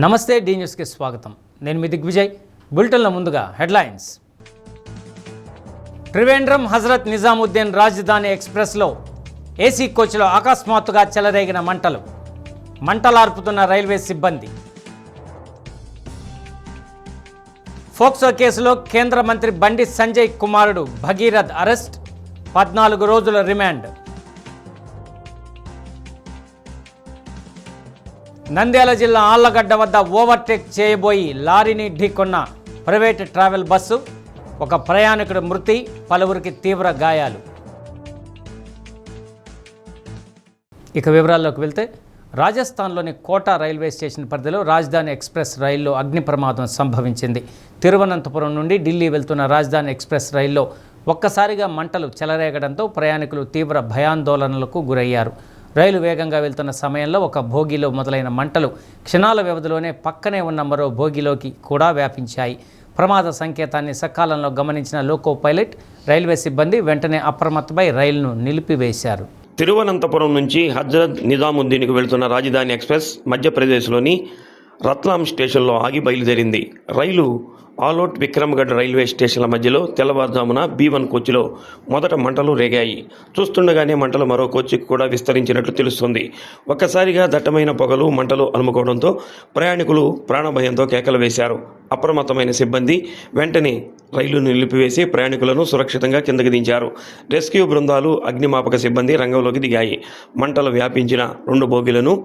నమస్తే డి న్యూస్కి స్వాగతం. నేను మీ దిగ్విజయ్. బులెటిన్ల ముందుగా హెడ్లైన్స్. త్రివేంద్రం హజరత్ నిజాముద్దీన్ రాజధాని ఎక్స్ప్రెస్లో ఏసీ కోచ్లో అకస్మాత్తుగా చెలరేగిన మంటలార్పుతున్న రైల్వే సిబ్బంది. ఫోక్సో కేసులో కేంద్ర మంత్రి బండి సంజయ్ కుమారుడు భగీరథ్ అరెస్ట్, 14 రోజుల రిమాండ్. నంద్యాల జిల్లా ఆళ్లగడ్డ వద్ద ఓవర్టేక్ చేయబోయి లారీని ఢీకొన్న ప్రైవేట్ ట్రావెల్ బస్సు, ఒక ప్రయాణికుడు మృతి, పలువురికి తీవ్ర గాయాలు. ఇక వివరాల్లోకి వెళ్తే, రాజస్థాన్లోని కోటా రైల్వే స్టేషన్ పరిధిలో రాజధాని ఎక్స్ప్రెస్ రైల్లో అగ్ని ప్రమాదం సంభవించింది. తిరువనంతపురం నుండి ఢిల్లీ వెళ్తున్న రాజధాని ఎక్స్ప్రెస్ రైల్లో ఒక్కసారిగా మంటలు చెలరేగడంతో ప్రయాణికులు తీవ్ర భయాందోళనలకు గురయ్యారు. రైలు వేగంగా వెళ్తున్న సమయంలో ఒక భోగిలో మొదలైన మంటలు క్షణాల వ్యవధిలోనే పక్కనే ఉన్న మరో భోగిలోకి కూడా వ్యాపించాయి. ప్రమాద సంకేతాన్ని సకాలంలో గమనించిన లోకో పైలట్, రైల్వే సిబ్బంది వెంటనే అప్రమత్తమై రైలును నిలిపివేశారు. తిరువనంతపురం నుంచి హజ్రత్ నిజాముద్దీన్కు వెళ్తున్న రాజధాని ఎక్స్ప్రెస్ మధ్యప్రదేశ్లోని రత్లాం స్టేషన్లో ఆగి బయలుదేరింది. రైలు ఆలోట్, విక్రమ్గఢ్ రైల్వే స్టేషన్ల మధ్యలో తెల్లవారుజామున B1 కోచ్లో మొదట మంటలు రేగాయి. చూస్తుండగానే మంటలు మరో కోచ్కి కూడా విస్తరించినట్లు తెలుస్తుంది. ఒక్కసారిగా దట్టమైన పొగలు, మంటలు అలుముకోవడంతో ప్రయాణికులు ప్రాణభయంతో కేకలు వేశారు. అప్రమత్తమైన సిబ్బంది వెంటనే రైలును నిలిపివేసి ప్రయాణికులను సురక్షితంగా కిందకి దించారు. రెస్క్యూ బృందాలు, అగ్నిమాపక సిబ్బంది రంగంలోకి దిగాయి. మంటలు వ్యాపించిన 2 బోగీలను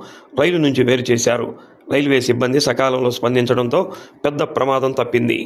రైలు నుంచి వేరు చేశారు. రైల్వే సిబ్బంది సకాలంలో స్పందించడంతో పెద్ద ప్రమాదం తప్పింది.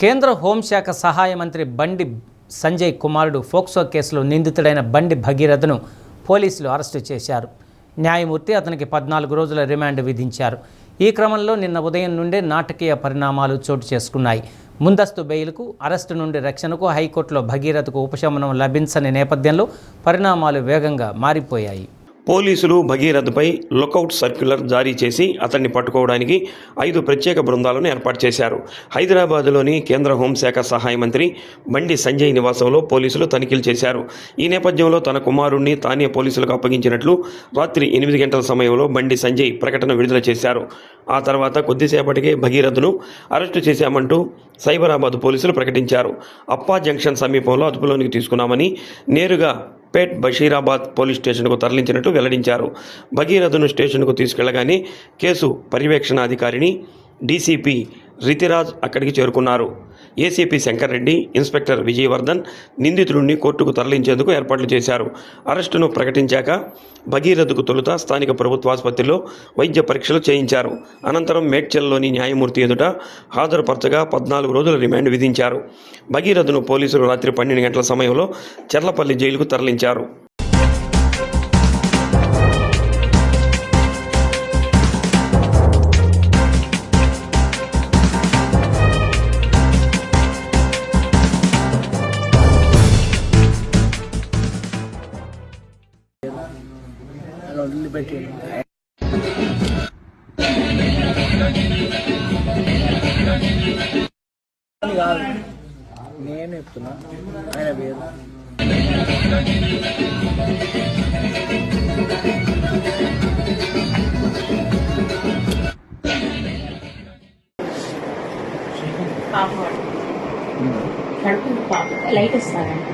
కేంద్ర హోంశాఖ సహాయ మంత్రి బండి సంజయ్ కుమారుడు ఫోక్సో కేసులో నిందితుడైన బండి భగీరథను పోలీసులు అరెస్టు చేశారు. న్యాయమూర్తి అతనికి 14 రోజుల రిమాండ్ విధించారు. ఈ క్రమంలో నిన్న ఉదయం నుండే నాటకీయ పరిణామాలు చోటు చేసుకున్నాయి. ముందస్తు బెయిల్కు, అరెస్టు నుండి రక్షణకు హైకోర్టులో భగీరథకు ఉపశమనం లభించని నేపథ్యంలో పరిణామాలు వేగంగా మారిపోయాయి. పోలీసులు భగీరథపై లుకౌట్ సర్క్యులర్ జారీ చేసి అతన్ని పట్టుకోవడానికి 5 ప్రత్యేక బృందాలను ఏర్పాటు చేశారు. హైదరాబాద్లోని కేంద్ర హోంశాఖ సహాయ మంత్రి బండి సంజయ్ నివాసంలో పోలీసులు తనిఖీలు చేశారు. ఈ నేపథ్యంలో తన కుమారుణ్ణి తానే పోలీసులకు అప్పగించినట్లు రాత్రి 8 గంటల సమయంలో బండి సంజయ్ ప్రకటన విడుదల చేశారు. ఆ తర్వాత కొద్దిసేపటికే భగీరథను అరెస్టు చేశామంటూ సైబరాబాద్ పోలీసులు ప్రకటించారు. అప్పా జంక్షన్ సమీపంలో అదుపులోనికి తీసుకున్నామని, నేరుగా పేట్ బషీరాబాద్ పోలీస్ స్టేషన్కు తరలించినట్టు వెల్లడించారు. భగీరథను స్టేషన్కు తీసుకెళ్లగానే కేసు పర్యవేక్షణాధికారిని డీసీపీ రితిరాజ్ అక్కడికి చేరుకున్నారు. ఏసీపీ శంకర్ రెడ్డి, ఇన్స్పెక్టర్ విజయవర్ధన్ నిందితుడిని కోర్టుకు తరలించేందుకు ఏర్పాట్లు చేశారు. అరెస్టును ప్రకటించాక భగీరథకు తొలుత స్థానిక ప్రభుత్వాసుపత్రిలో వైద్య పరీక్షలు చేయించారు. అనంతరం మేడ్చల్లోని న్యాయమూర్తి ఎదుట హాజరుపరచగా 14 రోజుల రిమాండ్ విధించారు. భగీరథను పోలీసులు రాత్రి 12 గంటల సమయంలో చర్లపల్లి జైలుకు తరలించారు. నేను చెప్తున్నా ఆయన పేరు పాప కడుపు పాప లైట్ ఇస్తారండి.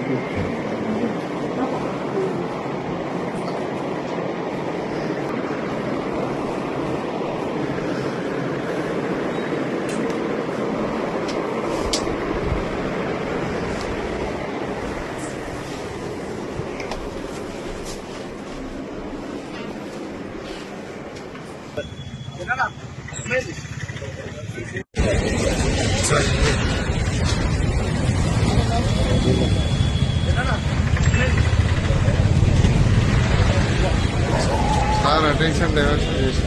సార్ అటెన్షన్ డైవర్షన్ చేసి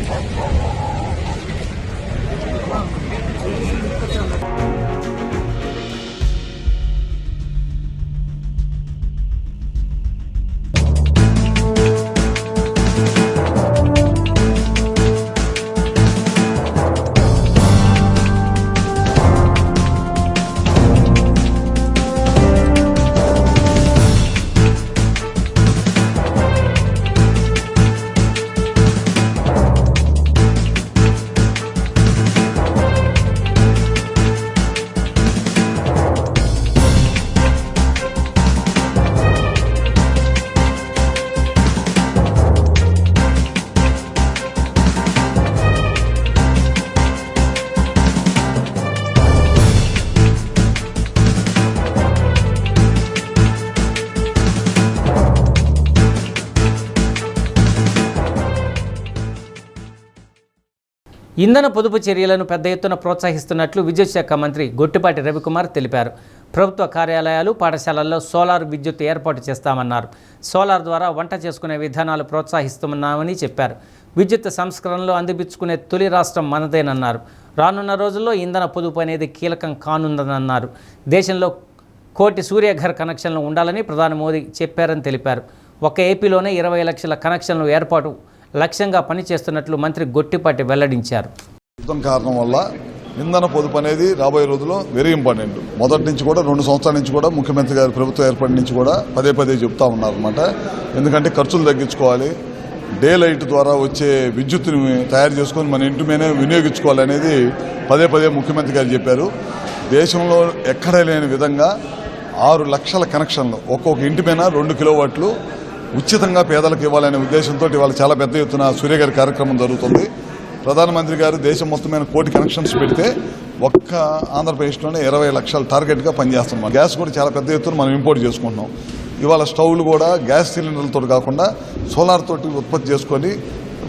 ఇంధన పొదుపు చర్యలను పెద్ద ఎత్తున ప్రోత్సహిస్తున్నట్లు విద్యుత్ శాఖ మంత్రి గొట్టిపాటి రవికుమార్ తెలిపారు. ప్రభుత్వ కార్యాలయాలు, పాఠశాలల్లో సోలార్ విద్యుత్ ఏర్పాటు చేస్తామన్నారు. సోలార్ ద్వారా వంట చేసుకునే విధానాలు ప్రోత్సహిస్తున్నామని చెప్పారు. విద్యుత్ సంస్కరణలు అందిపుచ్చుకునే తొలి రాష్ట్రం మనదేనన్నారు. రానున్న రోజుల్లో ఇంధన పొదుపు అనేది కీలకం కానుందన్నారు. దేశంలో 1 కోటి సూర్యఘర్ కనెక్షన్లు ఉండాలని ప్రధాని మోదీ చెప్పారని తెలిపారు. ఒక ఏపీలోనే 20 లక్షల కనెక్షన్లు ఏర్పాటు లక్ష్యంగా పనిచేస్తున్నట్లు మంత్రి గొట్టిపాటి వెల్లడించారు. యుద్ధం కారణం వల్ల ఇంధన పొదుపు అనేది రాబోయే రోజుల్లో వెరీ ఇంపార్టెంట్. మొదటి నుంచి కూడా 2 సంవత్సరాల నుంచి కూడా ముఖ్యమంత్రి గారి ప్రభుత్వం ఏర్పాటు నుంచి కూడా పదే చెప్తా ఉన్నారన్నమాట. ఎందుకంటే ఖర్చులు తగ్గించుకోవాలి, డే లైట్ ద్వారా వచ్చే విద్యుత్తుని తయారు చేసుకొని మన ఇంటి మీదే వినియోగించుకోవాలనేది పదే ముఖ్యమంత్రి గారు చెప్పారు. దేశంలో ఎక్కడ లేని విధంగా 6 లక్షల కనెక్షన్లు ఒక్కొక్క ఇంటి మీద 2 కిలోవాట్లు ఉచితంగా పేదలకు ఇవ్వాలనే ఉద్దేశంతో ఇవాళ చాలా పెద్ద ఎత్తున సూర్యగారి కార్యక్రమం జరుగుతుంది. ప్రధానమంత్రి గారు దేశం మొత్తమైన 1 కోటి కనెక్షన్స్ పెడితే ఒక్క ఆంధ్రప్రదేశ్లోనే 20 లక్షల టార్గెట్గా పనిచేస్తున్నాం. గ్యాస్ కూడా చాలా పెద్ద ఎత్తున మనం ఇంపోర్ట్ చేసుకుంటున్నాం. ఇవాళ స్టవ్లు కూడా గ్యాస్ సిలిండర్లతో కాకుండా సోలార్ తోటి ఉత్పత్తి చేసుకొని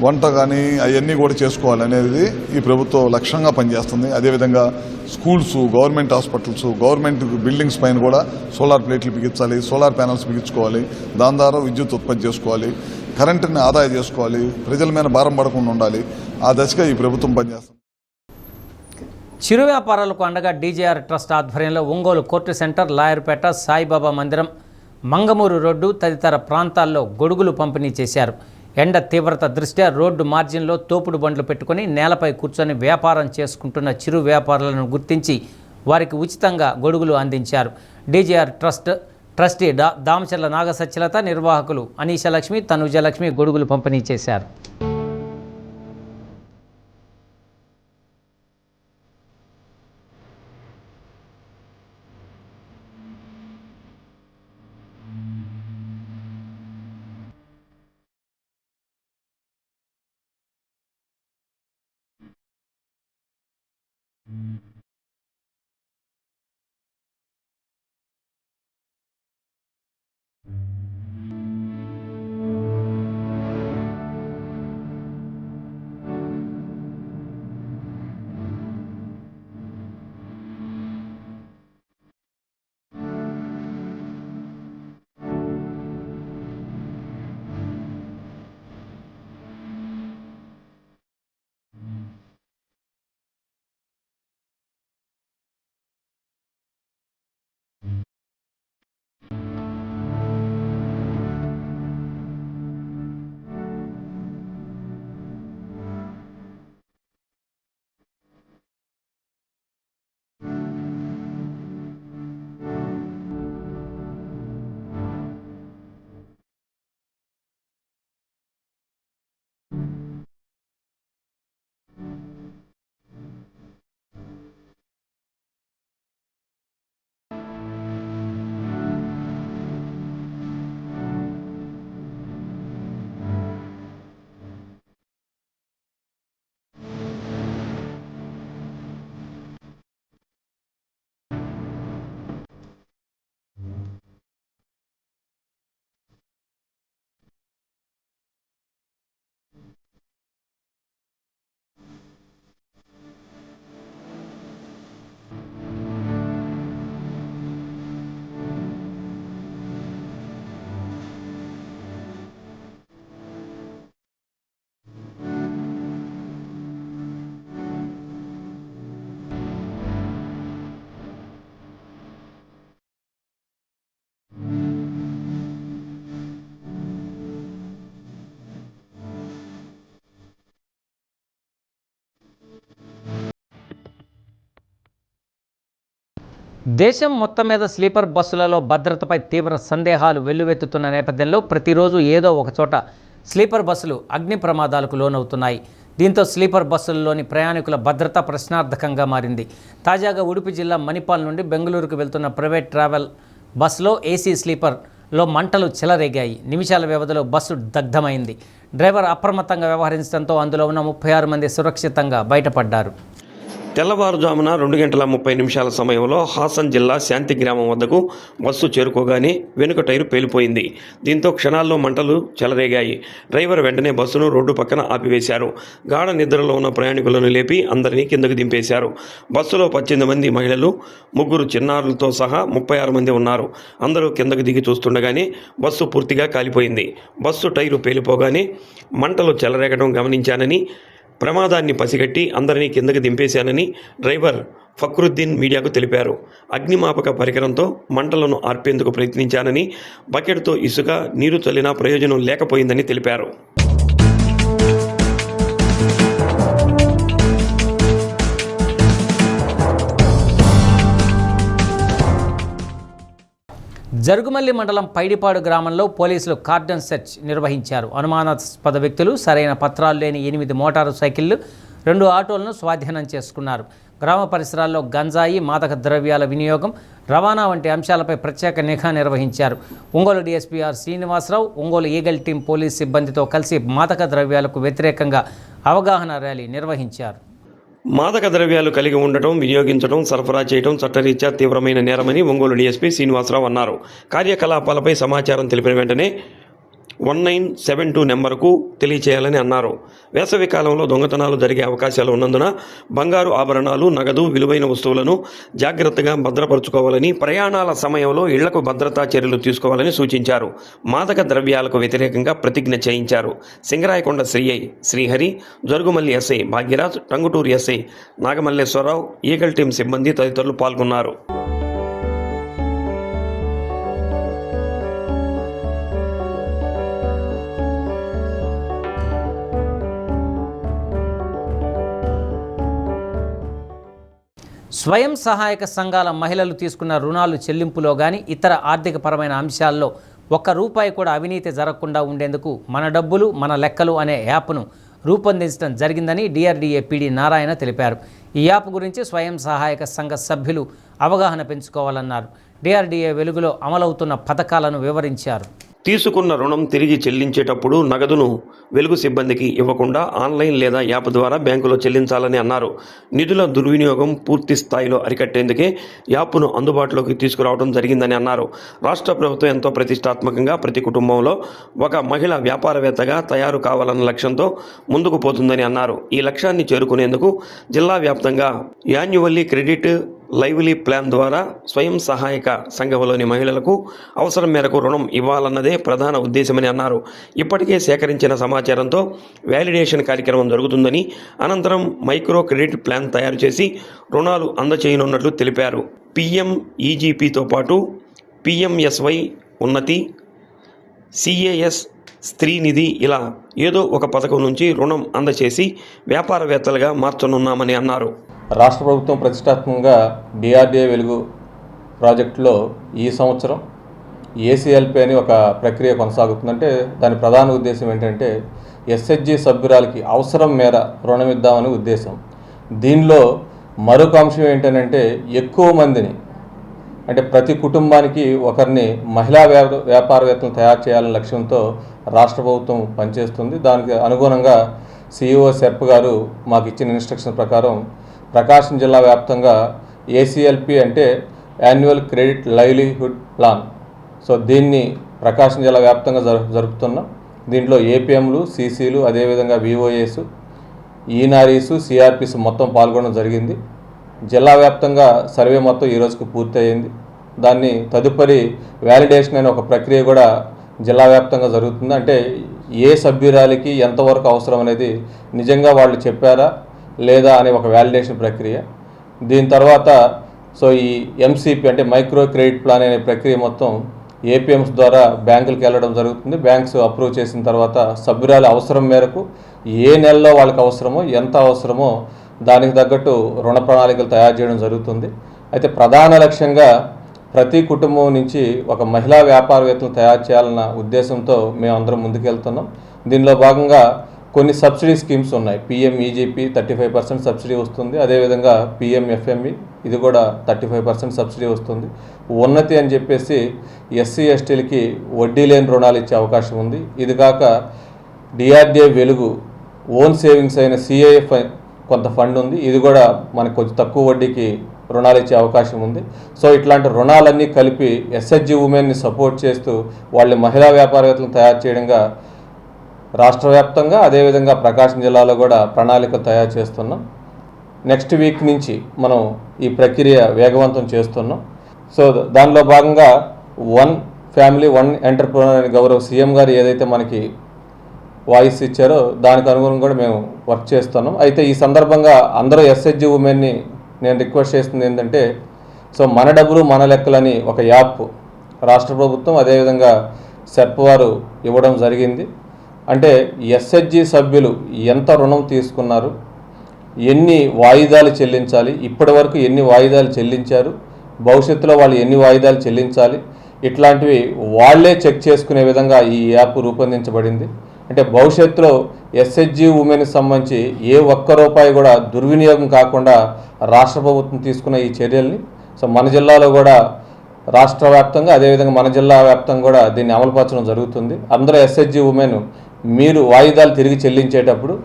వంట కానీ అవన్నీ కూడా చేసుకోవాలనేది ఈ ప్రభుత్వం లక్ష్యంగా పనిచేస్తుంది. అదేవిధంగా schools, government hospitals, government buildings పైన కూడా సోలార్ ప్లేట్లు బిగించాలి, సోలార్ ప్యానల్స్ బిగించుకోవాలి. దాని ద్వారా విద్యుత్ ఉత్పత్తి చేసుకోవాలి, కరెంటుని ఆదా చేసుకోవాలి, ప్రజల మీద భారం పడకుండా ఉండాలి. ఆ దశగా ఈ ప్రభుత్వం పనిచేస్తుంది. చిరు వ్యాపారాలకు అండగా డీజేఆర్ ట్రస్ట్ ఆధ్వర్యంలో ఒంగోలు కోర్టు సెంటర్, లాయర్పేట, సాయిబాబా మందిరం, మంగమూరు రోడ్డు తదితర ప్రాంతాల్లో గొడుగులు పంపిణీ చేశారు. ఎండ తీవ్రత దృష్ట్యా రోడ్డు మార్జిన్లో తోపుడు బండ్లు పెట్టుకుని నేలపై కూర్చొని వ్యాపారం చేసుకుంటున్న చిరు వ్యాపారులను గుర్తించి వారికి ఉచితంగా గొడుగులు అందించారు. డీజేఆర్ ట్రస్టీ దామచర్ల నాగసత్యలత, నిర్వాహకులు అనీషలక్ష్మి, తనుజలక్ష్మి గొడుగులు పంపిణీ చేశారు. దేశం మొత్తం మీద స్లీపర్ బస్సులలో భద్రతపై తీవ్ర సందేహాలు వెల్లువెత్తుతున్న నేపథ్యంలో ప్రతిరోజు ఏదో ఒక చోట స్లీపర్ బస్సులు అగ్ని ప్రమాదాలకు లోనవుతున్నాయి. దీంతో స్లీపర్ బస్సుల్లోని ప్రయాణికుల భద్రత ప్రశ్నార్థకంగా మారింది. తాజాగా ఉడుపి జిల్లా మణిపాల్ నుండి బెంగళూరుకు వెళ్తున్న ప్రైవేట్ ట్రావెల్ బస్సులో ఏసీ స్లీపర్లో మంటలు చెలరేగాయి. నిమిషాల వ్యవధిలో బస్సు దగ్ధమైంది. డ్రైవర్ అప్రమత్తంగా వ్యవహరించడంతో అందులో ఉన్న 36 మంది సురక్షితంగా బయటపడ్డారు. తెల్లవారుజామున 2:30 సమయంలో హాసన్ జిల్లా శాంతి గ్రామం వద్దకు బస్సు చేరుకోగానే వెనుక టైరు పేలిపోయింది. దీంతో క్షణాల్లో మంటలు చెలరేగాయి. డ్రైవర్ వెంటనే బస్సును రోడ్డు పక్కన ఆపివేశారు. గాఢ నిద్రలో ఉన్న ప్రయాణికులను లేపి అందరినీ కిందకు దింపేశారు. బస్సులో 18 మంది మహిళలు, 3 చిన్నారులతో సహా 36 మంది ఉన్నారు. అందరూ కిందకు దిగి చూస్తుండగానే బస్సు పూర్తిగా కాలిపోయింది. బస్సు టైరు పేలిపోగానే మంటలు చెలరేగడం గమనించానని, ప్రమాదాన్ని పసిగట్టి అందరినీ కిందకి దింపేశానని డ్రైవర్ ఫక్రుద్దీన్ మీడియాకు తెలిపారు. అగ్నిమాపక పరికరంతో మంటలను ఆర్పేందుకు ప్రయత్నించానని, బకెట్తో ఇసుక, నీరు చల్లినా ప్రయోజనం లేకపోయిందని తెలిపారు. జరుగుమల్లి మండలం పైడిపాడు గ్రామంలో పోలీసులు కార్డన్ సెర్చ్ నిర్వహించారు. అనుమానాస్పద వ్యక్తులు సరైన పత్రాలు లేని 8 మోటారు సైకిళ్లు, 2 ఆటోలను స్వాధీనం చేసుకున్నారు. గ్రామ పరిసరాల్లో గంజాయి, మాదక ద్రవ్యాల వినియోగం, రవాణా వంటి అంశాలపై ప్రత్యేక నిఘా నిర్వహించారు. Ongole DSP R Srinivasarao, Ongole eagle team police సిబ్బందితో కలిసి మాదక ద్రవ్యాలకు వ్యతిరేకంగా అవగాహన ర్యాలీ నిర్వహించారు. మాదక ద్రవ్యాలు కలిగి ఉండటం, వినియోగించడం, సరఫరా చేయడం చట్టరీత్యా తీవ్రమైన నేరమని ఒంగోలు డీఎస్పీ శ్రీనివాసరావు అన్నారు. కార్యకలాపాలపై సమాచారం తెలిపిన వెంటనే 1972 నెంబర్కు తెలియచేయాలని అన్నారు. వేసవి కాలంలో దొంగతనాలు జరిగే అవకాశాలు ఉన్నందున బంగారు ఆభరణాలు, నగదు, విలువైన వస్తువులను జాగ్రత్తగా భద్రపరుచుకోవాలని, ప్రయాణాల సమయంలో ఇళ్లకు భద్రతా చర్యలు తీసుకోవాలని సూచించారు. మాదక ద్రవ్యాలకు వ్యతిరేకంగా ప్రతిజ్ఞ చేయించారు. Singarayakonda CI Srihari, Jarugumalli SI Bhagyaraj, Tangutur SI Nagamalleswararao, eagle team సిబ్బంది తదితరులు పాల్గొన్నారు. స్వయం సహాయక సంఘాల మహిళలు తీసుకున్న రుణాలు చెల్లింపులో కానీ ఇతర ఆర్థికపరమైన అంశాల్లో ₹1 కూడా అవినీతి జరగకుండా ఉండేందుకు మన డబ్బులు మన లెక్కలు అనే యాప్ను రూపొందించడం జరిగిందని డిఆర్డీఏ పీడీ నారాయణ తెలిపారు. ఈ యాప్ గురించి స్వయం సహాయక సంఘ సభ్యులు అవగాహన పెంచుకోవాలన్నారు. డిఆర్డీఏ వెలుగులో అమలవుతున్న పథకాలను వివరించారు. తీసుకున్న రుణం తిరిగి చెల్లించేటప్పుడు నగదును వెలుగు సిబ్బందికి ఇవ్వకుండా ఆన్లైన్ లేదా యాప్ ద్వారా బ్యాంకులో చెల్లించాలని అన్నారు. నిధుల దుర్వినియోగం పూర్తి స్థాయిలో అరికట్టేందుకే యాప్ను అందుబాటులోకి తీసుకురావడం జరిగిందని అన్నారు. రాష్ట్ర ప్రభుత్వం ఎంతో ప్రతిష్టాత్మకంగా ప్రతి కుటుంబంలో ఒక మహిళ వ్యాపారవేత్తగా తయారు కావాలన్న లక్ష్యంతో ముందుకు పోతుందని అన్నారు. ఈ లక్ష్యాన్ని చేరుకునేందుకు జిల్లా వ్యాప్తంగా యాన్యువల్లీ క్రెడిట్ లైవ్లీ ప్లాన్ ద్వారా స్వయం సహాయక సంఘంలోని మహిళలకు అవసరం మేరకు రుణం ఇవ్వాలన్నదే ప్రధాన ఉద్దేశమని అన్నారు. ఇప్పటికే సేకరించిన సమాచారంతో వ్యాలిడేషన్ కార్యక్రమం జరుగుతుందని, అనంతరం మైక్రో క్రెడిట్ ప్లాన్ తయారు చేసి రుణాలు అందచేయనున్నట్లు తెలిపారు. PMEGPతో పాటు PMSY ఉన్నతి, CAS స్త్రీ నిధి ఇలా ఏదో ఒక పథకం నుంచి రుణం అందచేసి వ్యాపారవేత్తలుగా మార్చనున్నామని అన్నారు. రాష్ట్ర ప్రభుత్వం ప్రతిష్టాత్మకంగా డిఆర్డీఏ వెలుగు ప్రాజెక్టులో ఈ సంవత్సరం ఏసీఎల్పీ అని ఒక ప్రక్రియ కొనసాగుతుందంటే దాని ప్రధాన ఉద్దేశం ఏంటంటే ఎస్హెచ్జి సభ్యురాలకి అవసరం మేర రుణం ఇద్దామని ఉద్దేశం. దీనిలో మరొక అంశం ఏంటంటే ఎక్కువ మందిని, అంటే ప్రతి కుటుంబానికి ఒకరిని మహిళా వ్యాపారవేత్తలను తయారు చేయాలనే లక్ష్యంతో రాష్ట్ర ప్రభుత్వం పనిచేస్తుంది. దానికి అనుగుణంగా సిఇఓ శర్ప్ గారు మాకు ఇచ్చిన ఇన్స్ట్రక్షన్ ప్రకారం ప్రకాశం జిల్లా వ్యాప్తంగా ఏసీఎల్పీ అంటే annual credit livelihood plan, so దీన్ని ప్రకాశం జిల్లా వ్యాప్తంగా జరుపుతున్నాం. దీంట్లో ఏపీఎంలు, సీసీలు, అదేవిధంగా విఓఏస్, ఈనారీసు, సిఆర్పీస్ మొత్తం పాల్గొనడం జరిగింది. జిల్లా వ్యాప్తంగా సర్వే మొత్తం ఈ రోజుకు పూర్తయింది. దాన్ని తదుపరి వ్యాలిడేషన్ అనే ఒక ప్రక్రియ కూడా జిల్లా వ్యాప్తంగా జరుగుతుంది. అంటే ఏ సభ్యురాలికి ఎంతవరకు అవసరం అనేది నిజంగా వాళ్ళు చెప్పారా లేదా అనే ఒక వ్యాలిడేషన్ ప్రక్రియ. దీని తర్వాత సో ఈ ఎంసీపీ అంటే మైక్రో క్రెడిట్ ప్లాన్ అనే ప్రక్రియ మొత్తం ఏపీఎంస్ ద్వారా బ్యాంకులకు వెళ్ళడం జరుగుతుంది. బ్యాంక్స్ అప్రూవ్ చేసిన తర్వాత సభ్యురాలి అవసరం మేరకు ఏ నెలలో వాళ్ళకి అవసరమో, ఎంత అవసరమో దానికి తగ్గట్టు రుణ ప్రణాళికలు తయారు చేయడం జరుగుతుంది. అయితే ప్రధాన లక్ష్యంగా ప్రతి కుటుంబం నుంచి ఒక మహిళా వ్యాపారవేత్తలు తయారు చేయాలన్న ఉద్దేశంతో మేమందరం ముందుకెళ్తున్నాం. దీనిలో భాగంగా కొన్ని సబ్సిడీ స్కీమ్స్ ఉన్నాయి. PMEGP 35% సబ్సిడీ వస్తుంది. అదేవిధంగా PMFME ఇది కూడా 35% సబ్సిడీ వస్తుంది. ఉన్నతి అని చెప్పేసి SC/STలకి వడ్డీ లేని రుణాలు ఇచ్చే అవకాశం ఉంది. ఇది కాక DRDA వెలుగు ఓన్ సేవింగ్స్ అయిన CIF కొంత ఫండ్ ఉంది. ఇది కూడా మనకు కొంచెం తక్కువ వడ్డీకి రుణాలు ఇచ్చే అవకాశం ఉంది. సో ఇట్లాంటి రుణాలన్నీ కలిపి SHG ఉమెన్ని సపోర్ట్ చేస్తూ వాళ్ళ మహిళా వ్యాపారవేత్తలను తయారు చేయడంగా రాష్ట్ర వ్యాప్తంగా అదేవిధంగా ప్రకాశం జిల్లాలో కూడా ప్రణాళికలు తయారు చేస్తున్నాం. నెక్స్ట్ వీక్ నుంచి మనం ఈ ప్రక్రియ వేగవంతం చేస్తున్నాం. సో దానిలో భాగంగా 1 ఫ్యామిలీ 1 ఎంటర్ప్రెన్యూర్ అని గౌరవ CM గారు ఏదైతే మనకి వాయిస్ ఇచ్చారో దానికి అనుగుణంగా కూడా మేము వర్క్ చేస్తున్నాం. అయితే ఈ సందర్భంగా అందరూ SHG ఉమెన్ని నేను రిక్వెస్ట్ చేస్తుంది ఏంటంటే, సో మన డబ్బులు మన లెక్కలని ఒక యాప్ రాష్ట్ర ప్రభుత్వం అదేవిధంగా సెర్ప్ వారు ఇవ్వడం జరిగింది. అంటే SHG సభ్యులు ఎంత రుణం తీసుకున్నారు, ఎన్ని వాయిదాలు చెల్లించాలి, ఇప్పటి వరకు ఎన్ని వాయిదాలు చెల్లించారు, భవిష్యత్తులో వాళ్ళు ఎన్ని వాయిదాలు చెల్లించాలి, ఇట్లాంటివి వాళ్ళే చెక్ చేసుకునే విధంగా ఈ యాప్ రూపొందించబడింది. అంటే భవిష్యత్తులో SHG ఉమెన్కి సంబంధించి ఏ ఒక్క రూపాయి కూడా దుర్వినియోగం కాకుండా రాష్ట్ర ప్రభుత్వం తీసుకున్న ఈ చర్యల్ని సో మన జిల్లాలో కూడా రాష్ట్ర వ్యాప్తంగా అదేవిధంగా మన జిల్లా వ్యాప్తంగా కూడా దీన్ని అమలుపరచడం జరుగుతుంది. అందరూ SHG ఉమెన్ మీరు వాయిదాలు తిరిగి చెల్లించేటప్పుడు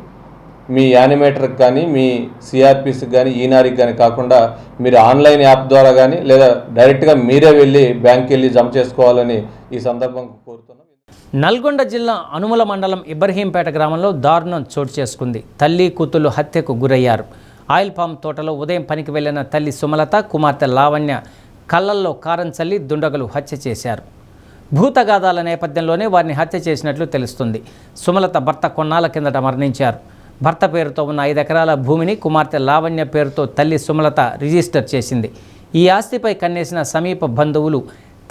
మీ యానిమేటర్కి కానీ మీ CRPస్కి కానీ ఈనారికి కానీ కాకుండా మీరు ఆన్లైన్ యాప్ ద్వారా కానీ లేదా డైరెక్ట్గా మీరే వెళ్ళి బ్యాంక్కి వెళ్ళి జమ చేసుకోవాలని ఈ సందర్భంగా కోరుతున్నాం. నల్గొండ జిల్లా అనుముల మండలం ఇబ్రహీంపేట గ్రామంలో దారుణం చోటు చేసుకుంది. తల్లి కూతుళ్లు హత్యకు గురయ్యారు. ఆయిల్ పామ్ తోటలో ఉదయం పనికి వెళ్లిన తల్లి సుమలత, కుమార్తె లావణ్య కళ్ళల్లో కారం చల్లి దుండగులు హత్య చేశారు. భూతగాథాల నేపథ్యంలోనే వారిని హత్య చేసినట్లు తెలుస్తుంది. సుమలత భర్త కొన్నాళ్ల కిందట మరణించారు. భర్త పేరుతో ఉన్న 5 ఎకరాల భూమిని కుమార్తె లావణ్య పేరుతో తల్లి సుమలత రిజిస్టర్ చేసింది. ఈ ఆస్తిపై కన్నేసిన సమీప బంధువులు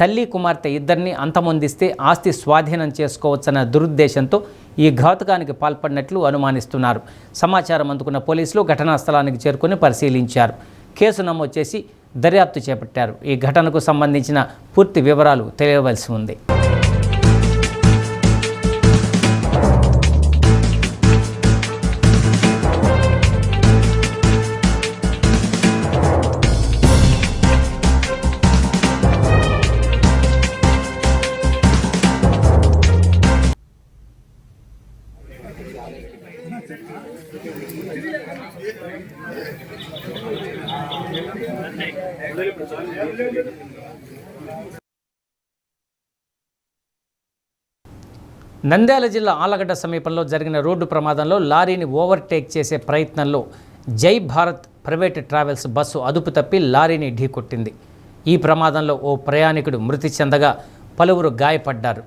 తల్లి కుమార్తె ఇద్దరిని అంతమొందిస్తే ఆస్తి స్వాధీనం చేసుకోవచ్చన్న దురుద్దేశంతో ఈ ఘాతుకానికి పాల్పడినట్లు అనుమానిస్తున్నారు. సమాచారం అందుకున్న పోలీసులు ఘటనా స్థలానికి చేరుకుని పరిశీలించారు. కేసు నమోదు చేసి దర్యాప్తు చేపట్టారు. ఈ ఘటనకు సంబంధించిన పూర్తి వివరాలు తెలియవలసి ఉంది. నంద్యాల జిల్లా ఆళ్లగడ్డ సమీపంలో జరిగిన రోడ్డు ప్రమాదంలో లారీని ఓవర్టేక్ చేసే ప్రయత్నంలో జై భారత్ ప్రైవేట్ ట్రావెల్స్ బస్సు అదుపు తప్పి లారీని ఢీకొట్టింది. ఈ ప్రమాదంలో ఓ ప్రయాణికుడు మృతి చెందగా పలువురు గాయపడ్డారు.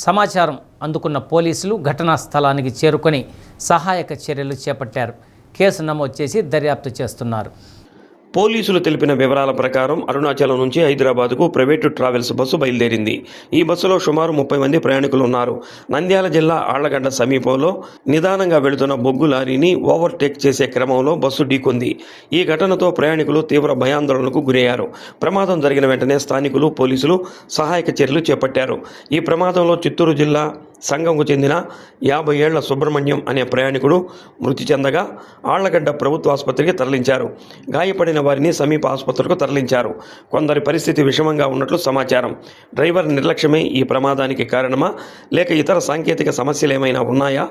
సమాచారం అందుకున్న పోలీసులు ఘటనా స్థలానికి చేరుకొని సహాయక చర్యలు చేపట్టారు. కేసు నమోదు చేసి దర్యాప్తు చేస్తున్నారు. పోలీసులు తెలిపిన వివరాల ప్రకారం అరుణాచలం నుంచి హైదరాబాద్కు ప్రైవేటు ట్రావెల్స్ బస్సు బయలుదేరింది. ఈ బస్సులో సుమారు 30 మంది ప్రయాణికులు ఉన్నారు. నంద్యాల జిల్లా ఆళ్లగడ్డ సమీపంలో నిదానంగా వెళుతున్న బొగ్గు లారీని ఓవర్టేక్ చేసే క్రమంలో బస్సు ఢీకొంది. ఈ ఘటనతో ప్రయాణికులు తీవ్ర భయాందోళనకు గురయ్యారు. ప్రమాదం జరిగిన వెంటనే స్థానికులు పోలీసులు సహాయక చర్యలు చేపట్టారు. ఈ ప్రమాదంలో చిత్తూరు జిల్లా సంఘంకు చెందిన 50 ఏళ్ల సుబ్రహ్మణ్యం అనే ప్రయాణికుడు మృతి చెందగా ఆళ్లగడ్డ ప్రభుత్వ ఆసుపత్రికి తరలించారు. గాయపడిన వారిని సమీప ఆసుపత్రికి తరలించారు. కొందరి పరిస్థితి విషమంగా ఉన్నట్లు సమాచారం. డ్రైవర్ నిర్లక్ష్యమే ఈ ప్రమాదానికి కారణమా లేక ఇతర సాంకేతిక సమస్యలు ఏమైనా ఉన్నాయా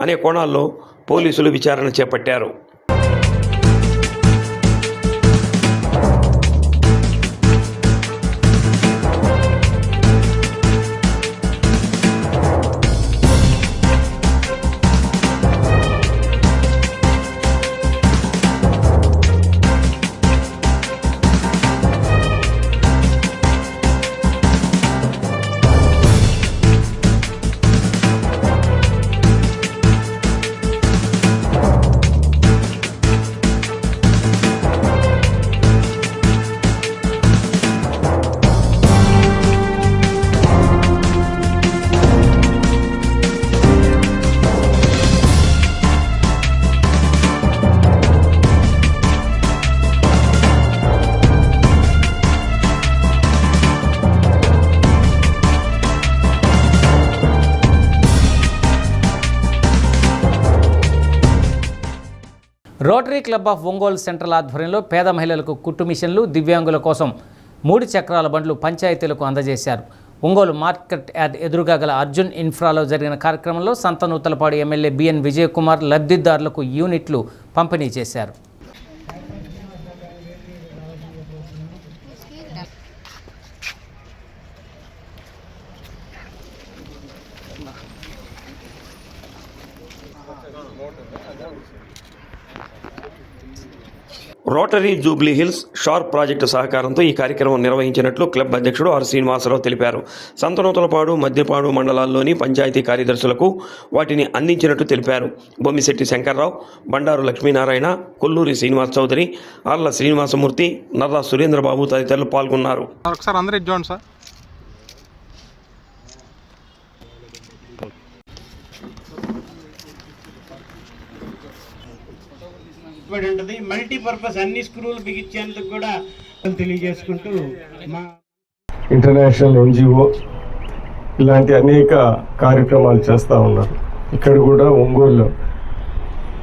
అనే కోణాల్లో పోలీసులు విచారణ చేపట్టారు. Rotary club of Ongole central ఆధ్వర్యంలో పేద మహిళలకు కుట్టు మిషన్లు, దివ్యాంగుల కోసం 3 చక్రాల బండ్లు పంచాయతీలకు అందజేశారు. ఒంగోలు మార్కెట్ యార్డ్ ఎదురుగా గల అర్జున్ ఇన్ఫ్రాలో జరిగిన కార్యక్రమంలో సంతనూతలపాడు ఎమ్మెల్యే బిఎన్ విజయకుమార్ లబ్ధిదారులకు యూనిట్లు పంపిణీ చేశారు. రోటరీ జూబ్లీ హిల్స్ షార్ ప్రాజెక్టు సహకారంతో ఈ కార్యక్రమం నిర్వహించినట్లు క్లబ్ అధ్యక్షుడు ఆర్ శ్రీనివాసరావు తెలిపారు. సంతనూతలపాడు, మద్యపాడు మండలాల్లోని పంచాయతీ కార్యదర్శులకు వాటిని అందించినట్టు తెలిపారు. బొమ్మిశెట్టి శంకర్రావు, బండారు లక్ష్మీనారాయణ, కొల్లూరి శ్రీనివాస్ చౌదరి, ఆర్ల శ్రీనివాసమూర్తి, నర్రా సురేంద్రబాబు తదితరులు పాల్గొన్నారు. ఒకసారి అందరూ ఇచ్చేయండి సార్. ఉంటుంది మల్టీపర్పస్ అన్ని స్క్రూలు బిగించేందుకు కూడా తెలియజేసుకుంటూ మా ఇంటర్నేషనల్ ఎన్జిఓ ఇలాంటి అనేక కార్యక్రమాలు చేస్తూ ఉన్నారు. ఇక్కడ కూడా ఒంగోలు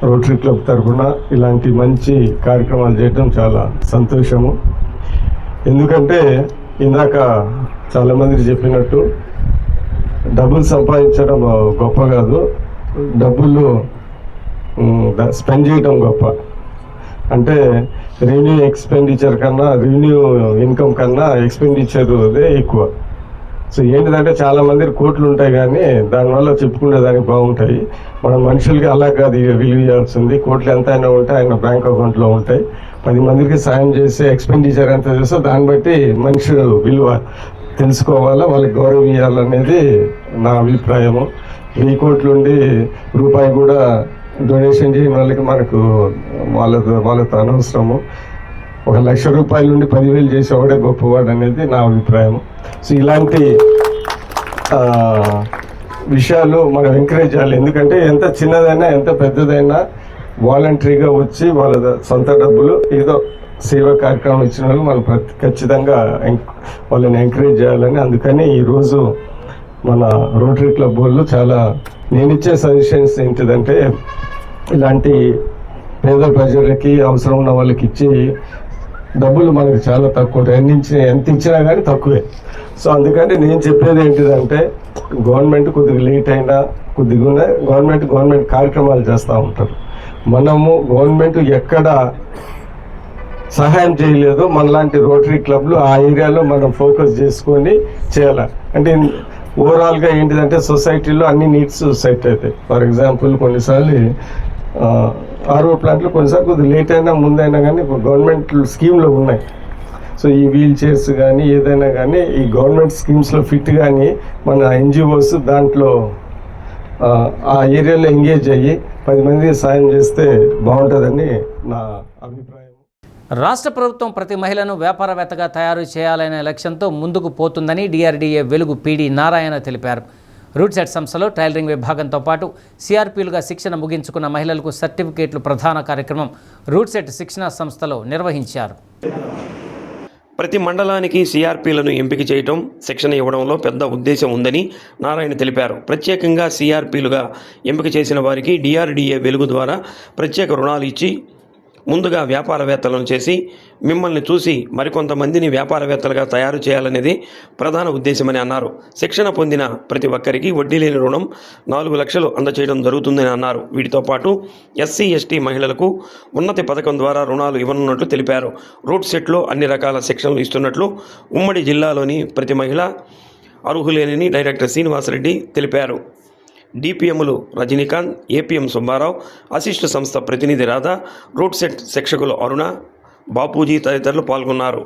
రోటరీ క్లబ్ తరఫున ఇలాంటి మంచి కార్యక్రమాలు చేయడం చాలా సంతోషము. ఎందుకంటే ఇందాక చాలామంది చెప్పినట్టు డబ్బులు సంపాదించడం గొప్ప కాదు, డబ్బులు స్పెండ్ చేయడం గొప్ప. అంటే రెవెన్యూ ఎక్స్పెండిచర్ కన్నా, రెవెన్యూ ఇన్కమ్ కన్నా ఎక్స్పెండిచర్ అదే ఎక్కువ. సో ఏంటిదంటే చాలా మంది కోట్లు ఉంటాయి కానీ దానివల్ల చెప్పుకునే దానికి బాగుంటాయి. మన మనుషులకి అలా కాదు విలువ చేయాల్సింది. కోట్లు ఎంత అయినా ఉంటాయి, ఆయన బ్యాంక్ అకౌంట్లో ఉంటాయి. 10 మందికి సాయం చేసే ఎక్స్పెండిచర్ ఎంత చేస్తే దాన్ని బట్టి మనిషి విలువ తెలుసుకోవాలా, వాళ్ళకి గౌరవం ఇవ్వాలనేది నా అభిప్రాయము. 1000 కోట్లు ఉండి రూపాయి కూడా డొనేషన్ చేయని వాళ్ళకి మనకు వాళ్ళతో అనవసరము. 1,00,000 రూపాయల నుండి 10,000 చేసేవాడే గొప్పవాడు అనేది నా అభిప్రాయం. సో ఇలాంటి విషయాలు మనం ఎంకరేజ్ చేయాలి. ఎందుకంటే ఎంత చిన్నదైనా ఎంత పెద్దదైనా వాలంటరీగా వచ్చి వాళ్ళ సొంత డబ్బులు ఏదో సేవా కార్యక్రమం ఇచ్చిన వాళ్ళు మనం ఖచ్చితంగా వాళ్ళని ఎంకరేజ్ చేయాలని, అందుకని ఈరోజు మన రోటరీ క్లబ్ వాళ్ళు చాలా, నేనిచ్చే సజెషన్స్ ఏంటిదంటే ఇలాంటి పేద ప్రజలకి అవసరం ఉన్న వాళ్ళకి ఇచ్చి డబ్బులు మనకు చాలా తక్కువ ఉంటాయి. ఎంత ఇచ్చినా కానీ తక్కువే. సో అందుకని నేను చెప్పేది ఏంటిదంటే గవర్నమెంట్ కొద్దిగా లేట్ అయినా కొద్దిగా గవర్నమెంట్ కార్యక్రమాలు చేస్తూ ఉంటారు. మనము గవర్నమెంట్ ఎక్కడ సహాయం చేయలేదు, మనలాంటి రోటరీ క్లబ్లు ఆ ఏరియాలో మనం ఫోకస్ చేసుకొని చేయాలి. అంటే ఓవరాల్గా ఏంటిదంటే సొసైటీలో అన్ని నీడ్స్ సెట్ అవుతాయి. ఫర్ ఎగ్జాంపుల్ కొన్నిసార్లు ఆర్ఓ ప్లాంట్లు కొన్నిసార్లు కొద్దిగా లేట్ అయినా ముందైనా కానీ గవర్నమెంట్ స్కీమ్లో ఉన్నాయి. సో ఈ వీల్ చైర్స్ కానీ ఏదైనా కానీ ఈ గవర్నమెంట్ స్కీమ్స్లో ఫిట్ కానీ మన ఎన్జిఓస్ దాంట్లో ఆ ఏరియాలో ఎంగేజ్ అయ్యి 10 మందికి సాయం చేస్తే బాగుంటుందని నా అభిప్రాయం. రాష్ట్ర ప్రభుత్వం ప్రతి మహిళను వ్యాపారవేత్తగా తయారు చేయాలనే లక్ష్యంతో ముందుకు పోతుందని డిఆర్డీఏ వెలుగు పీడీ నారాయణ తెలిపారు. రూట్ సెట్ సంస్థలో టైలరింగ్ విభాగంతో పాటు సిఆర్పీలుగా శిక్షణ ముగించుకున్న మహిళలకు సర్టిఫికేట్లు ప్రధాన కార్యక్రమం రూట్ సెట్ శిక్షణా సంస్థలో నిర్వహించారు. ప్రతి మండలానికి సిఆర్పీలను ఎంపిక చేయడం, శిక్షణ ఇవ్వడంలో పెద్ద ఉద్దేశం ఉందని నారాయణ తెలిపారు. ప్రత్యేకంగా సిఆర్పీలుగా ఎంపిక చేసిన వారికి డిఆర్డీఏ వెలుగు ద్వారా ప్రత్యేక రుణాలు ఇచ్చి ముందుగా వ్యాపారవేత్తలను చేసి మిమ్మల్ని చూసి మరికొంతమందిని వ్యాపారవేత్తలుగా తయారు చేయాలనేది ప్రధాన ఉద్దేశమని అన్నారు. శిక్షణ పొందిన ప్రతి ఒక్కరికి వడ్డీ లేని రుణం 4 లక్షలు అందచేయడం జరుగుతుందని అన్నారు. వీటితో పాటు ఎస్సీ ఎస్టీ మహిళలకు ఉన్నతి పథకం ద్వారా రుణాలు ఇవ్వనున్నట్లు తెలిపారు. రూట్ సెట్లో అన్ని రకాల శిక్షణలు ఇస్తున్నట్లు ఉమ్మడి జిల్లాలోని ప్రతి మహిళ అర్హులేనని డైరెక్టర్ శ్రీనివాసరెడ్డి తెలిపారు. డిపిఎంలు రజనీకాంత్, ఏపీఎం సుబ్బారావు, అసిస్టు సంస్థ ప్రతినిధి రాధా, రూట్ సెట్ శిక్షకులు అరుణ, బాపూజీ తదితరులు పాల్గొన్నారు.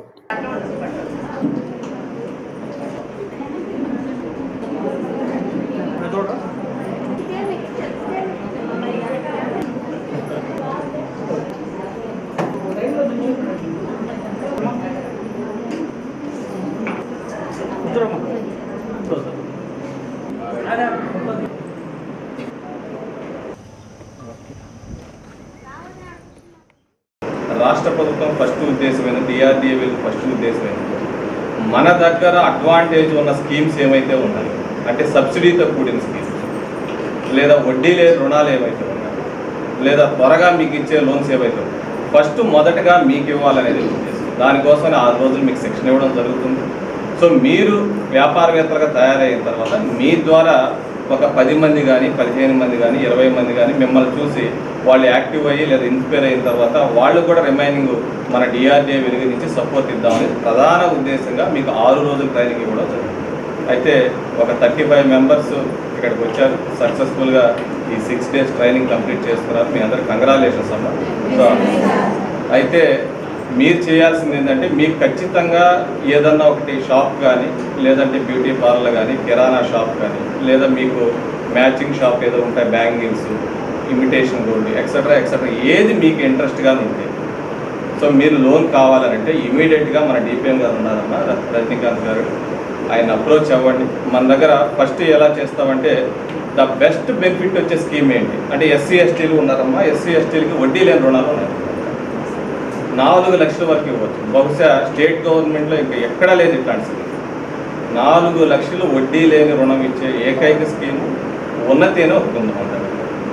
రాష్ట్ర ప్రభుత్వం ఫస్ట్ ఉద్దేశమైన డిఆర్డీఏ ఫస్ట్ ఉద్దేశమైన మన దగ్గర అడ్వాంటేజ్ ఉన్న స్కీమ్స్ ఏమైతే ఉన్నాయో, అంటే సబ్సిడీతో కూడిన స్కీమ్స్ లేదా వడ్డీ లేని రుణాలు ఏమైతే ఉన్నాయో లేదా త్వరగా మీకు ఇచ్చే లోన్స్ ఏవైతే ఫస్ట్ మొదటగా మీకు ఇవ్వాలనేది ఉద్దేశం. దానికోసం 6 రోజులు మీకు శిక్షణ ఇవ్వడం జరుగుతుంది. సో మీరు వ్యాపారవేత్తలుగా తయారైన తర్వాత మీ ద్వారా ఒక 10 మంది కానీ 15 మంది కానీ 20 మంది కానీ మిమ్మల్ని చూసి వాళ్ళు యాక్టివ్ అయ్యి లేదా ఇన్స్పైర్ అయిన తర్వాత వాళ్ళు కూడా రిమైనింగ్ మన డిఆర్డీఏ వెలుగు నుంచి సపోర్ట్ ఇద్దామని ప్రధాన ఉద్దేశంగా మీకు 6 రోజుల ట్రైనింగ్ ఇవ్వడం జరుగుతుంది. అయితే ఒక 35 మెంబర్స్ ఇక్కడికి వచ్చారు. సక్సెస్ఫుల్గా ఈ 6 days ట్రైనింగ్ కంప్లీట్ చేసుకున్నారు. మీ అందరికి కంగ్రాచులేషన్స్ అమ్మా. సో అయితే మీరు చేయాల్సింది ఏంటంటే మీకు ఖచ్చితంగా ఏదన్నా ఒకటి షాప్ కానీ లేదంటే బ్యూటీ పార్లర్ కానీ కిరాణా షాప్ కానీ లేదా మీకు మ్యాచింగ్ షాప్ ఏదో ఉంటాయి, bangles, imitation gold etcetera etcetera ఏది మీకు ఇంట్రెస్ట్గానే ఉంటాయి. సో మీరు లోన్ కావాలంటే ఇమీడియట్గా మన డిపిఎం గారు ఉన్నారమ్మా, రజనీకాంత్ గారు, ఆయన అప్రోచ్ అవ్వండి. మన దగ్గర ఫస్ట్ ఎలా చేస్తామంటే ద బెస్ట్ బెనిఫిట్ వచ్చే స్కీమ్ ఏంటి అంటే ఎస్సీ ఎస్టీలు ఉన్నారమ్మా. ఎస్సీ ఎస్టీలకి వడ్డీ లేని రుణాలు ఉన్నాయి. 4 లక్షల వరకు ఇవ్వచ్చు. బహుశా స్టేట్ గవర్నమెంట్లో ఇంకా ఎక్కడా లేదు ఇట్లాంటి స్కీమ్. 4 లక్షలు వడ్డీ లేని రుణం ఇచ్చే ఏకైక స్కీము ఉన్నతేనే ఒప్పుకుందాం.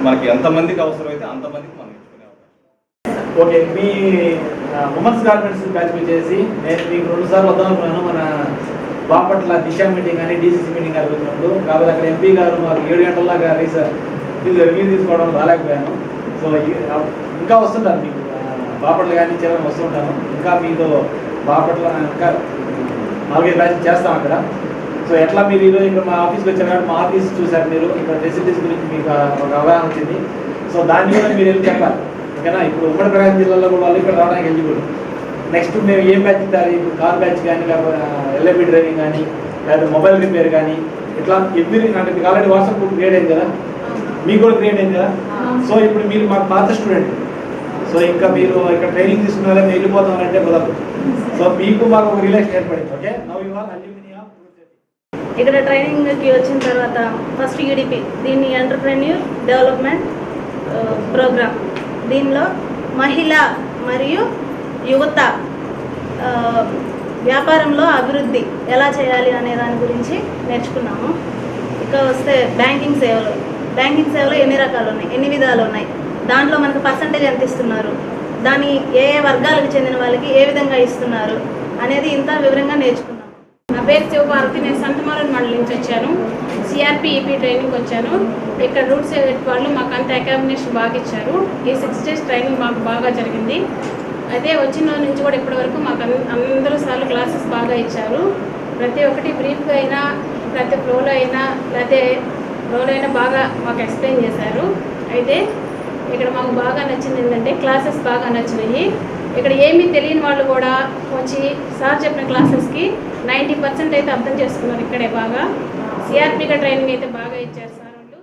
మనకి ఎంతమందికి అవసరమైతే అంతమందికి మనం ఇచ్చుకునే అవకాశం. ఓకే, మీ ఉమెన్స్ గార్మెంట్స్ బ్యాచ్ చేసి నేను మీకు 2 సార్లు వద్దాం అనుకున్నాను. మన బాపట్ల దిశ మీటింగ్ కానీ డీసీసీ మీటింగ్ జరుగుతున్నప్పుడు. కాబట్టి అక్కడ ఎంపీ గారు మాకు 7 గంటల్లాగా రివ్యూ తీసుకోవడం రాలేకపోయాను. సో ఇంకా వస్తుంటాను మీకు బాపట్ల కానీ చివరి వస్తుంటాను. ఇంకా మీతో బాపట్ల ఇంకా 4-5 బ్యాచ్ చేస్తాం అక్కడ. సో ఎట్లా మీరు ఈరోజు ఇక్కడ మా ఆఫీస్కి వచ్చారు కాబట్టి మా ఆఫీస్ చూసారు మీరు, ఇక్కడ ఫెసిలిటీస్ గురించి మీకు ఒక అవగాహన వచ్చింది. సో దాన్ని కూడా మీరు వెళ్ళి చెప్పాలి. ఓకేనా? ఇప్పుడు ఉమ్మడి ప్రకాశం జిల్లాలో కూడా వాళ్ళు ఇక్కడ రావడానికి ఎలిజిబుల్. నెక్స్ట్ మేము ఏం బ్యాచ్ ఇస్తారు, ఇప్పుడు కార్ బ్యాచ్ కానీ లేకపోతే ఎల్ఐబి డ్రైవింగ్ కానీ లేకపోతే మొబైల్ రిపేర్ కానీ ఇట్లా ఎవ్రీ అంటే మీకు ఆల్రెడీ వాట్సాప్ గ్రూప్ క్రియేట్ అయింది కదా, మీకు కూడా క్రియేట్ అయింది కదా. సో ఇప్పుడు మీరు మాకు పాత స్టూడెంట్. సో ఇంకా మీరు ఇక్కడ ట్రైనింగ్ తీసుకున్నారే మేము వెళ్ళిపోతామంటే కుదరదు. సో మీకు మాకు ఒక రిలేషన్ ఏర్పడింది. Okay, now you are alumni. ఇక్కడ ట్రైనింగ్కి వచ్చిన తర్వాత ఫస్ట్ యూడిపి, దీన్ని ఎంటర్ప్రెన్యూర్ డెవలప్మెంట్ ప్రోగ్రామ్. దీనిలో మహిళ మరియు యువత వ్యాపారంలో అభివృద్ధి ఎలా చేయాలి అనే దాని గురించి నేర్చుకున్నాము. ఇక వస్తే బ్యాంకింగ్ సేవలు ఎన్ని రకాలు ఉన్నాయి, ఎన్ని విధాలు ఉన్నాయి, దాంట్లో మనకు పర్సంటేజ్ ఎంత ఇస్తున్నారు, దాన్ని ఏ ఏ వర్గాలకు చెందిన వాళ్ళకి ఏ విధంగా ఇస్తున్నారు అనేది ఇంత వివరంగా నేర్చుకున్నాము. నా పేరు శివభారతి, నేను సంతమారం మండలి నుంచి వచ్చాను. సిఆర్పిఈపి ట్రైనింగ్కి వచ్చాను. ఇక్కడ రూట్స్ వాళ్ళు మాకు అంత అకామిడేషన్ బాగా ఇచ్చారు. ఈ 6 days ట్రైనింగ్ మాకు బాగా జరిగింది. అయితే వచ్చిన నుంచి కూడా ఇప్పటివరకు మాకు అందరూ సార్లు క్లాసెస్ బాగా ఇచ్చారు. ప్రతి ఒక్కటి బ్రీఫ్గా అయినా ప్రతి ఫ్లోలో అయినా లేకపోతే ఫ్లోలో అయినా బాగా మాకు ఎక్స్ప్లెయిన్ చేశారు. అయితే ఇక్కడ మాకు బాగా నచ్చింది ఏంటంటే క్లాసెస్ బాగా నచ్చినాయి. ఇక్కడ ఏమీ తెలియని వాళ్ళు కూడా వచ్చి సార్ చెప్పిన క్లాసెస్కి 90% అయితే అర్థం చేసుకున్నారు. ఇక్కడే బాగా సిఆర్పిగా ట్రైనింగ్ అయితే బాగా ఇచ్చారు సార్ వాళ్ళు.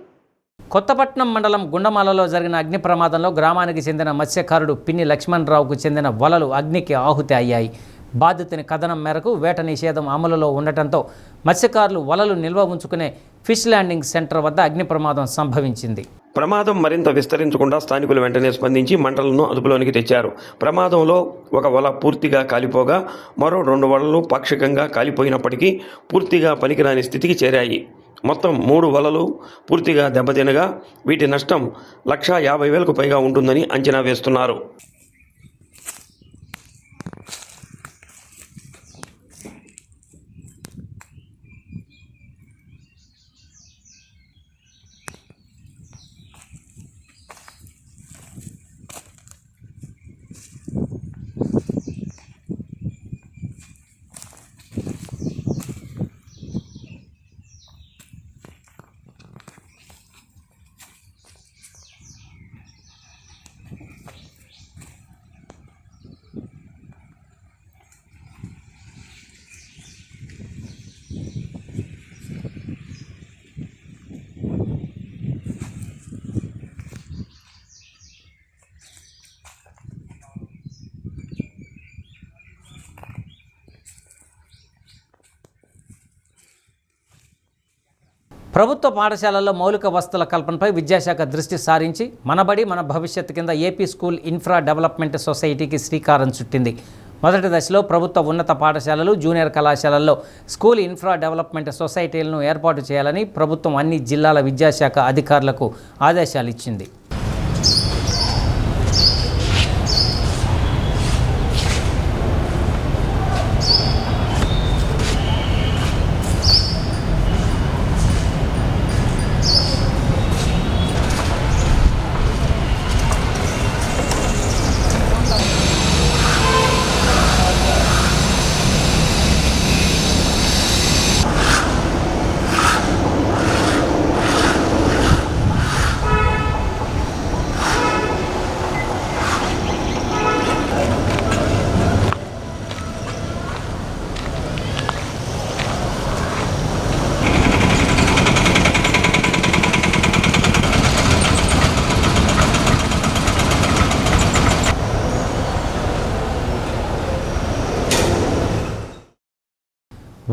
కొత్తపట్నం మండలం గుండమాలలో జరిగిన అగ్ని ప్రమాదంలో గ్రామానికి చెందిన మత్స్యకారుడు పిన్ని లక్ష్మణరావుకు చెందిన వలలు అగ్నికి ఆహుతి అయ్యాయి. బాధితుని కథనం మేరకు వేట నిషేధం అమలులో ఉండటంతో మత్స్యకారులు వలలు నిల్వ ఉంచుకునే ఫిష్ ల్యాండింగ్ సెంటర్ వద్ద అగ్ని ప్రమాదం సంభవించింది. ప్రమాదం మరింత విస్తరించకుండా స్థానికులు వెంటనే స్పందించి మంటలను అదుపులోనికి తెచ్చారు. ప్రమాదంలో ఒక వల పూర్తిగా కాలిపోగా మరో 2 వలలు పాక్షికంగా కాలిపోయినప్పటికీ పూర్తిగా పనికిరాని స్థితికి చేరాయి. మొత్తం 3 వలలు పూర్తిగా దెబ్బతినగా వీటి నష్టం 1,50,000కు పైగా ఉంటుందని అంచనా వేస్తున్నారు. ప్రభుత్వ పాఠశాలల్లో మౌలిక వసతుల కల్పనపై విద్యాశాఖ దృష్టి సారించి మనబడి మన భవిష్యత్తు కింద ఏపీ స్కూల్ ఇన్ఫ్రా డెవలప్మెంట్ సొసైటీకి శ్రీకారం చుట్టింది. మొదటి దశలో ప్రభుత్వ ఉన్నత పాఠశాలలు, జూనియర్ కళాశాలల్లో స్కూల్ ఇన్ఫ్రా డెవలప్మెంట్ సొసైటీలను ఏర్పాటు చేయాలని ప్రభుత్వం అన్ని జిల్లాల విద్యాశాఖ అధికారులకు ఆదేశాలు ఇచ్చింది.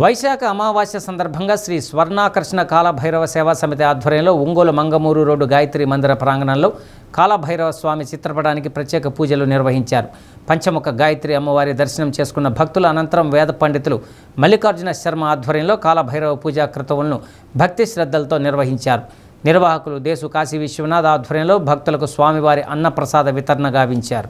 వైశాఖ అమావాస్య సందర్భంగా శ్రీ స్వర్ణాకర్షణ కాలభైరవ సేవా సమితి ఆధ్వర్యంలో ఒంగోలు మంగమూరు రోడ్డు గాయత్రి మందిర ప్రాంగణంలో కాలభైరవ స్వామి చిత్రపటానికి ప్రత్యేక పూజలు నిర్వహించారు. పంచముఖ గాయత్రి అమ్మవారి దర్శనం చేసుకున్న భక్తుల అనంతరం వేద పండితులు మల్లికార్జున శర్మ ఆధ్వర్యంలో కాలభైరవ పూజా క్రతువులను భక్తి శ్రద్ధలతో నిర్వహించారు. నిర్వాహకులు దేశు కాశీ విశ్వనాథ్ ఆధ్వర్యంలో భక్తులకు స్వామివారి అన్నప్రసాద వితరణ గావించారు.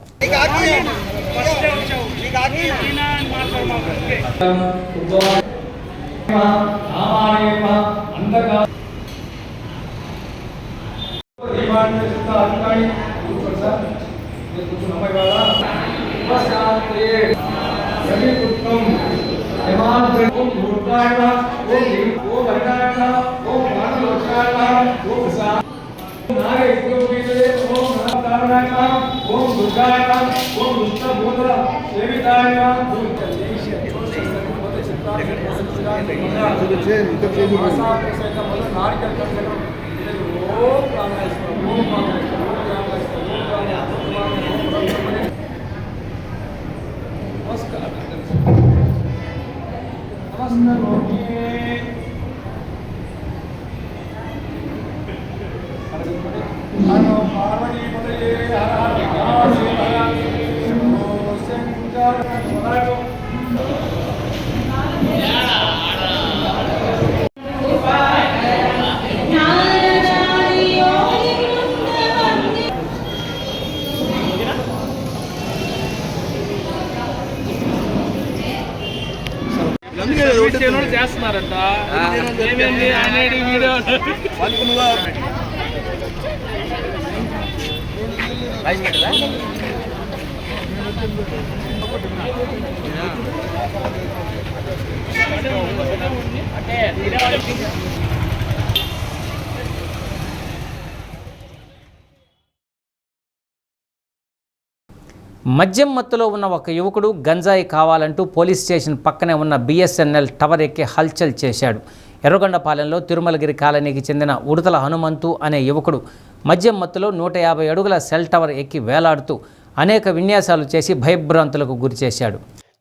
చేస్తున్నారంట మద్యం మత్తులో ఉన్న ఒక యువకుడు గంజాయి కావాలంటూ పోలీస్ స్టేషన్ పక్కనే ఉన్న BSNL టవర్ ఎక్కి హల్చల్ చేశాడు. ఎర్రగొండపాలెంలో తిరుమలగిరి కాలనీకి చెందిన ఉడతల హనుమంతు అనే యువకుడు మద్యం మత్తులో 150 అడుగుల సెల్ టవర్ ఎక్కి వేలాడుతూ అనేక విన్యాసాలు చేసి భయభ్రాంతులకు గురిచేశాడు.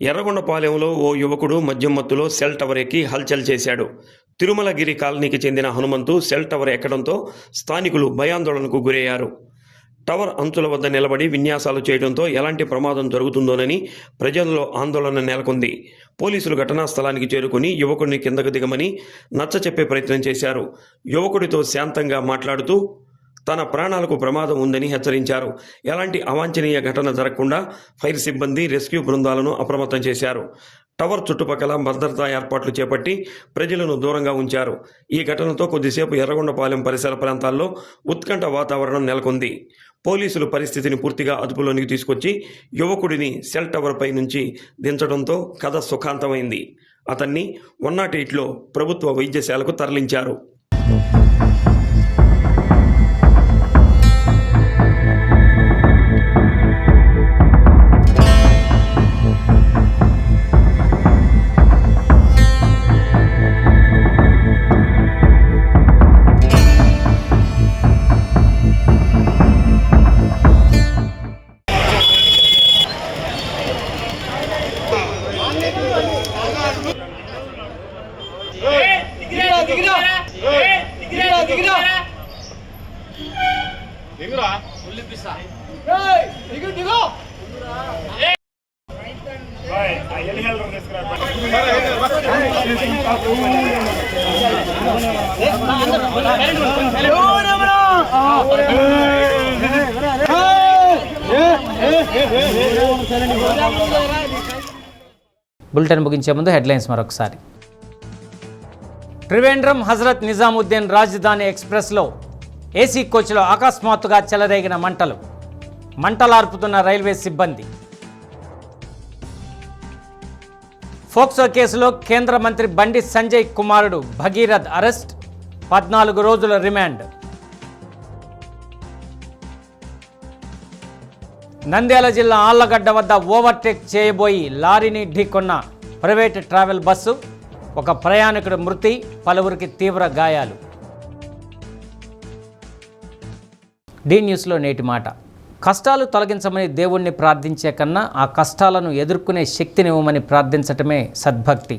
ఎర్రగొండపాలెంలో ఓ యువకుడు మద్యం మత్తులో సెల్ టవర్ ఎక్కి హల్చల్ చేశాడు. తిరుమలగిరి కాలనీకి చెందిన హనుమంతు సెల్ టవర్ ఎక్కడంతో స్థానికులు భయాందోళనకు గురయ్యారు. టవర్ అంచుల వద్ద నిలబడి విన్యాసాలు చేయడంతో ఎలాంటి ప్రమాదం జరుగుతుందోనని ప్రజల్లో ఆందోళన నెలకొంది. పోలీసులు ఘటనా స్థలానికి చేరుకుని యువకుడిని కిందకు దిగమని నచ్చచెప్పే ప్రయత్నం చేశారు. యువకుడితో శాంతంగా మాట్లాడుతూ తన ప్రాణాలకు ప్రమాదం ఉందని హెచ్చరించారు. ఎలాంటి అవాంఛనీయ ఘటన జరగకుండా ఫైర్ సిబ్బంది రెస్క్యూ బృందాలను అప్రమత్తం చేశారు. టవర్ చుట్టుపక్కల భద్రతా ఏర్పాట్లు చేపట్టి ప్రజలను దూరంగా ఉంచారు. ఈ ఘటనతో కొద్దిసేపు ఎర్రగొండపాలెం పరిసర ప్రాంతాల్లో ఉత్కంఠ వాతావరణం నెలకొంది. పోలీసులు పరిస్థితిని పూర్తిగా అదుపులోనికి తీసుకొచ్చి యువకుడిని సెల్ టవర్పై నుంచి దించడంతో కథ సుఖాంతమైంది. అతన్ని 108లో ప్రభుత్వ వైద్యశాలకు తరలించారు. బులెటిన్ ముగించే ముందు హెడ్లైన్స్ మరొకసారి. త్రివేంద్రం హజరత్ నిజాముద్దీన్ రాజధాని ఎక్స్ప్రెస్లో ఏసీ కోచ్లో అకస్మాత్తుగా చెలరేగిన మంటలార్పుతున్న రైల్వే సిబ్బంది. ఫోక్సో కేసులో కేంద్ర మంత్రి బండి సంజయ్ కుమారుడు భగీరథ్ అరెస్ట్, 14 రోజుల రిమాండ్. నంద్యాల జిల్లా ఆళ్లగడ్డ వద్ద ఓవర్టేక్ చేయబోయి లారీని ఢీకొన్న ప్రైవేట్ ట్రావెల్ బస్సు, ఒక ప్రయాణికుడు మృతి, పలువురికి తీవ్ర గాయాలు. డి న్యూస్లో నేటి మాట. కష్టాలు తొలగించమని దేవుణ్ణి ప్రార్థించే కన్నా ఆ కష్టాలను ఎదుర్కొనే శక్తినివ్వమని ప్రార్థించటమే సద్భక్తి.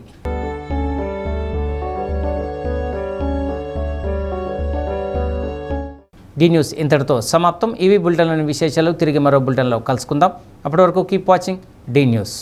డి న్యూస్ ఇంతటితో సమాప్తం. ఇవి బులెటిన్లోని విశేషాలు. తిరిగి మరో బులెటిన్లో కలుసుకుందాం. అప్పటి వరకు కీప్ వాచింగ్ డి న్యూస్.